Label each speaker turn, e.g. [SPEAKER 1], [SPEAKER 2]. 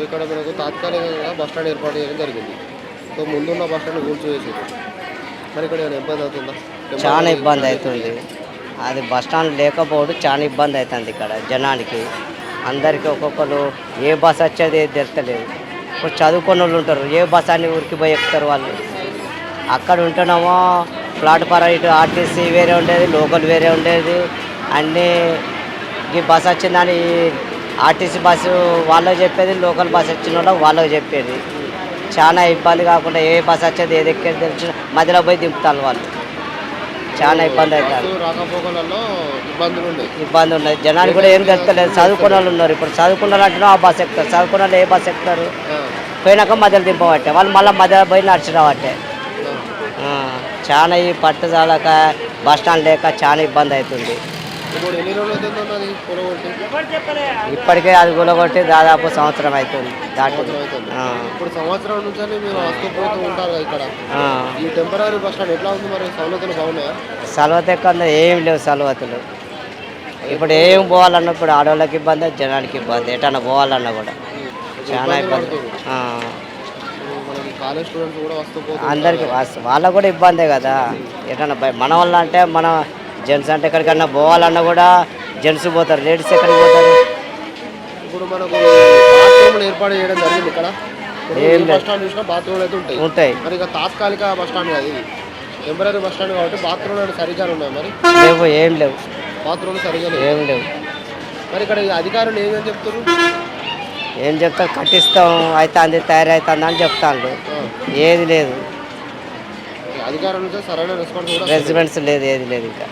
[SPEAKER 1] ఇక్కడ మనకు తాత్కాలికంగా బస్ స్టాండ్ ఏర్పాటు చేయడం జరిగింది. సో ముందున్న బస్ స్టాండ్ కూల్చివేసారు. మరి ఇక్కడ ఏమైనా ఇబ్బంది అవుతుందా?
[SPEAKER 2] చాలా
[SPEAKER 1] టెంపరరీ
[SPEAKER 2] ఇబ్బంది
[SPEAKER 1] స్టాండ్ ఏర్పాటు
[SPEAKER 2] అవుతుంది.
[SPEAKER 1] చేయడం.
[SPEAKER 2] అది బస్ స్టాండ్ లేకపోవడం చాలా ఇబ్బంది అవుతుంది ఇక్కడ జనానికి. అందరికీ ఒక్కొక్కరు ఏ బస్ వచ్చేది ఏది తెలుస్తలేదు. ఇప్పుడు చదువుకున్న వాళ్ళు ఉంటారు, ఏ బస్ అని ఊరికి పోయి ఎక్కుతారు వాళ్ళు. అక్కడ ఉంటున్నామో ప్లాట్ఫారం ఇటు ఆర్టీసీ వేరే ఉండేది, లోకల్ వేరే ఉండేది. అన్నీ ఈ బస్ వచ్చిందని ఆర్టీసీ బస్సు వాళ్ళకి చెప్పేది, లోకల్ బస్ వచ్చిన వాళ్ళకి వాళ్ళకి చెప్పేది. చాలా ఇబ్బంది కాకుండా ఏ బస్ వచ్చేది ఏది ఎక్కేది తెలిసిన మధ్యలో పోయి దింపుతారు వాళ్ళు. చాలా ఇబ్బంది అవుతుంది.
[SPEAKER 1] బస్సు రాకపోకలలో ఇబ్బందులు ఉన్నాయి.
[SPEAKER 2] ఇబ్బంది ఉన్నది. జనానికి కూడా ఏం తెలుస్తలేదు. చదువుకున్న వాళ్ళు ఉన్నారు. ఇప్పుడు చదువుకున్న వాళ్ళు అంటున్నా ఆ బస్ ఎక్కుతారు, చదువుకున్న వాళ్ళు ఏ బస్ ఎక్కుతారు?
[SPEAKER 1] ఆ,
[SPEAKER 2] పోయినాక మధ్యలో దింపబట్టే వాళ్ళు మళ్ళీ మధ్యలో పోయి నడిచి రావట్టే.
[SPEAKER 1] ఆ.
[SPEAKER 2] చాలా ఈ పట్టుదలక బస్ స్టాండ్ లేక చాలా ఇబ్బంది అవుతుంది.
[SPEAKER 1] ఇప్పుడు ఎన్ని రోజులు అవుతుంది అది కూలగొట్టి?
[SPEAKER 2] ఇప్పటికే అది కూలగొట్టి దాదాపు సంవత్సరం అవుతుంది దాటింది.
[SPEAKER 1] సంవత్సరం అవుతుంది.
[SPEAKER 2] ఆ,
[SPEAKER 1] ఇప్పుడు సంవత్సరం నుంచి మీరు వస్తూ పోతూ ఉంటారు కదా ఇక్కడ.
[SPEAKER 2] ఆ.
[SPEAKER 1] ఈ టెంపరరీ బస్ స్టాండ్ ఎట్లా ఉంది మరి? సౌలతులు బాగున్నాయా?
[SPEAKER 2] సలవత ఎక్కడ ఏం లేవు సలవతులు. ఇప్పుడు ఏం పోవాలన్నా ఇప్పుడు ఆడవాళ్ళకి ఇబ్బంది, జనానికి ఇబ్బంది. ఎటన్నా పోవాలన్నా కూడా చాలా ఇబ్బంది. ఆ.
[SPEAKER 1] ఇప్పుడు మనకి కాలేజ్ స్టూడెంట్స్ కూడా వస్తూ పోతూ
[SPEAKER 2] అందరికి వాళ్ళకు కూడా ఇబ్బందే కదా. ఎటన్నా మన వల్ల అంటే మన జెంట్స్ అంటే ఎక్కడికన్నా పోవాలన్నా కూడా జెంట్స్ పోతారు, లేడీస్ ఎక్కడికి పోతారు?
[SPEAKER 1] ఇప్పుడు మనకు బాత్రూమ్లు ఏర్పాటు చేయడం జరిగింది ఇక్కడ. ఇప్పుడు ఏ
[SPEAKER 2] ఏం
[SPEAKER 1] బస్
[SPEAKER 2] లేదు.
[SPEAKER 1] స్టాండ్ చూసినా బాత్రూమ్లు అయితే ఉంటాయి.
[SPEAKER 2] ఉంటాయి.
[SPEAKER 1] మరి ఇక తాత్కాలిక బస్ స్టాండ్ కాదు ఇది, టెంపరీ బస్ స్టాండ్ కాబట్టి బాత్రూమ్లు అంటే సరిగ్గా ఉన్నాయి. మరి
[SPEAKER 2] లేవు, ఏం లేవు,
[SPEAKER 1] బాత్రూమ్లు సరిగ్గా లేవు.
[SPEAKER 2] ఏం లేవు.
[SPEAKER 1] మరి ఇక్కడ ఈ అధికారులు ఏమని చెప్తున్నారు?
[SPEAKER 2] ఏం చెప్తారు? కట్టిస్తాం, అవుతుంది, తయారవుతుంది అని చెప్తాను. ఏది లేదు,
[SPEAKER 1] అధికారుల నుంచి సరైన రెస్పాన్స్ కూడా
[SPEAKER 2] రెసిడెంట్స్ లేదు, ఏది లేదు ఇంకా.